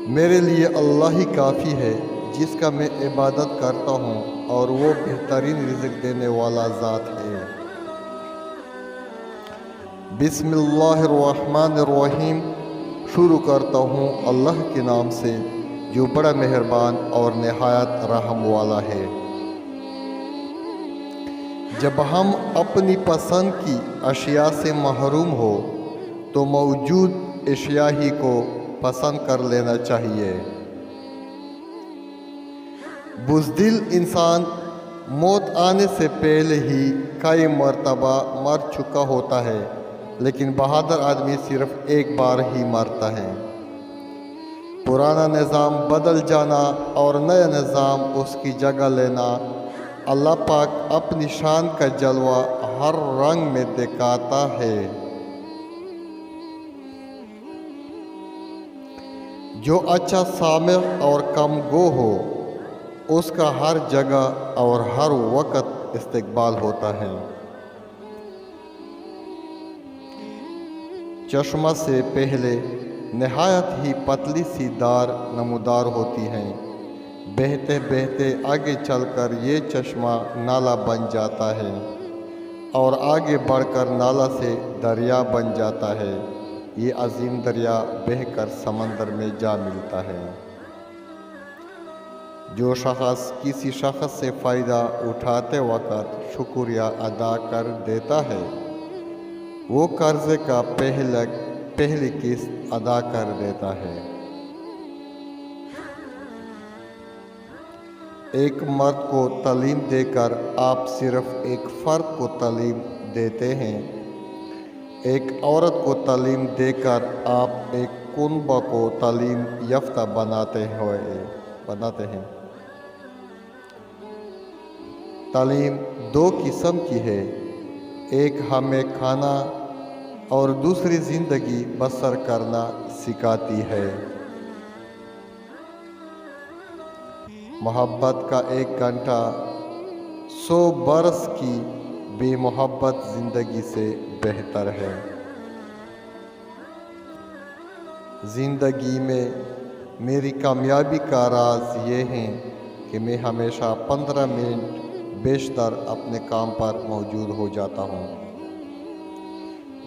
میرے لیے اللہ ہی کافی ہے جس کا میں عبادت کرتا ہوں، اور وہ بہترین رزق دینے والا ذات ہے۔ بسم اللہ الرحمن الرحیم۔ شروع کرتا ہوں اللہ کے نام سے جو بڑا مہربان اور نہایت رحم والا ہے۔ جب ہم اپنی پسند کی اشیاء سے محروم ہو تو موجود اشیاء ہی کو پسند کر لینا چاہیے۔ بزدل انسان موت آنے سے پہلے ہی کئی مرتبہ مر چکا ہوتا ہے، لیکن بہادر آدمی صرف ایک بار ہی مرتا ہے۔ پرانا نظام بدل جانا اور نیا نظام اس کی جگہ لینا، اللہ پاک اپنی شان کا جلوہ ہر رنگ میں دکھاتا ہے۔ جو اچھا سامع اور کم گو ہو، اس کا ہر جگہ اور ہر وقت استقبال ہوتا ہے۔ چشمہ سے پہلے نہایت ہی پتلی سی دار نمودار ہوتی ہیں، بہتے بہتے آگے چل کر یہ چشمہ نالا بن جاتا ہے، اور آگے بڑھ کر نالا سے دریا بن جاتا ہے۔ یہ عظیم دریا بہہ کر سمندر میں جا ملتا ہے۔ جو شخص کسی شخص سے فائدہ اٹھاتے وقت شکریہ ادا کر دیتا ہے، وہ قرضے کا پہلی قسط ادا کر دیتا ہے۔ ایک مرد کو تعلیم دے کر آپ صرف ایک فرد کو تعلیم دیتے ہیں، ایک عورت کو تعلیم دے کر آپ ایک کنبہ کو تعلیم یافتہ بناتے ہیں۔ تعلیم دو قسم کی ہے، ایک ہمیں کھانا اور دوسری زندگی بسر کرنا سکھاتی ہے۔ محبت کا 1 گھنٹہ 100 برس کی بے محبت زندگی سے بہتر ہے۔ زندگی میں میری کامیابی کا راز یہ ہے کہ میں ہمیشہ 15 منٹ بیشتر اپنے کام پر موجود ہو جاتا ہوں۔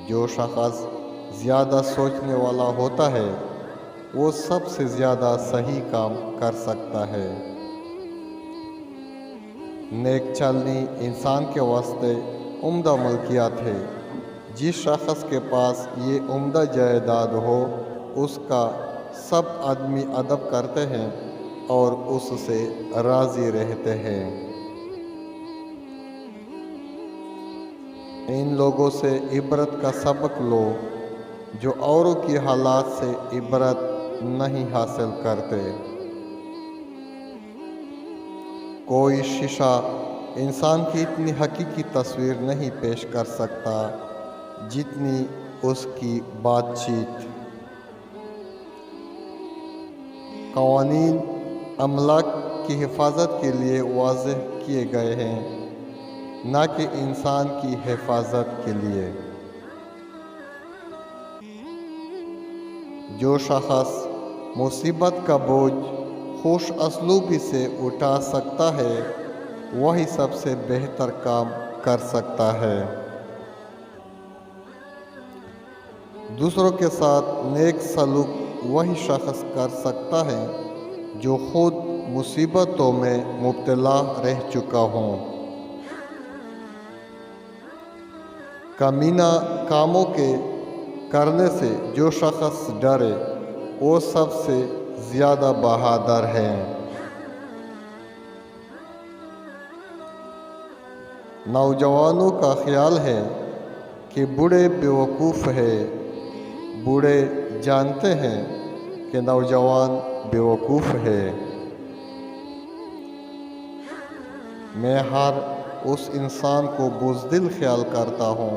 جو شخص زیادہ سوچنے والا ہوتا ہے وہ سب سے زیادہ صحیح کام کر سکتا ہے۔ نیک چلنی انسان کے واسطے عمدہ ملکیات ہے۔ جس شخص کے پاس یہ عمدہ جائیداد ہو، اس کا سب آدمی ادب کرتے ہیں اور اس سے راضی رہتے ہیں۔ ان لوگوں سے عبرت کا سبق لو جو اوروں کی حالات سے عبرت نہیں حاصل کرتے۔ کوئی شیشہ انسان کی اتنی حقیقی تصویر نہیں پیش کر سکتا جتنی اس کی بات چیت۔ قوانین املاک کی حفاظت کے لیے واضح کیے گئے ہیں، نہ کہ انسان کی حفاظت کے لیے۔ جو شخص مصیبت کا بوجھ خوش اسلوبی سے اٹھا سکتا ہے وہی سب سے بہتر کام کر سکتا ہے۔ دوسروں کے ساتھ نیک سلوک وہی شخص کر سکتا ہے جو خود مصیبتوں میں مبتلا رہ چکا ہو۔ کمینہ کاموں کے کرنے سے جو شخص ڈرے وہ سب سے زیادہ بہادر ہے۔ نوجوانوں کا خیال ہے کہ بوڑھے بیوقوف ہیں، بوڑھے جانتے ہیں کہ نوجوان بیوقوف ہے۔ میں ہر اس انسان کو بزدل خیال کرتا ہوں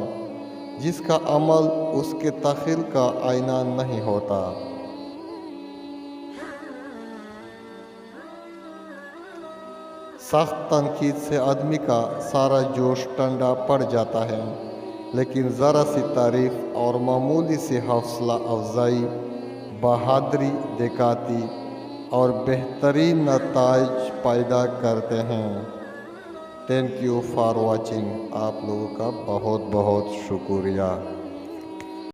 جس کا عمل اس کے تخیل کا آئینہ نہیں ہوتا۔ سخت تنقید سے آدمی کا سارا جوش ٹھنڈا پڑ جاتا ہے، لیکن ذرا سی تعریف اور معمولی سی حوصلہ افزائی بہادری دکھاتی اور بہترین نتائج پیدا کرتے ہیں۔ Thank you for watching. آپ لوگوں کا بہت بہت شکریہ۔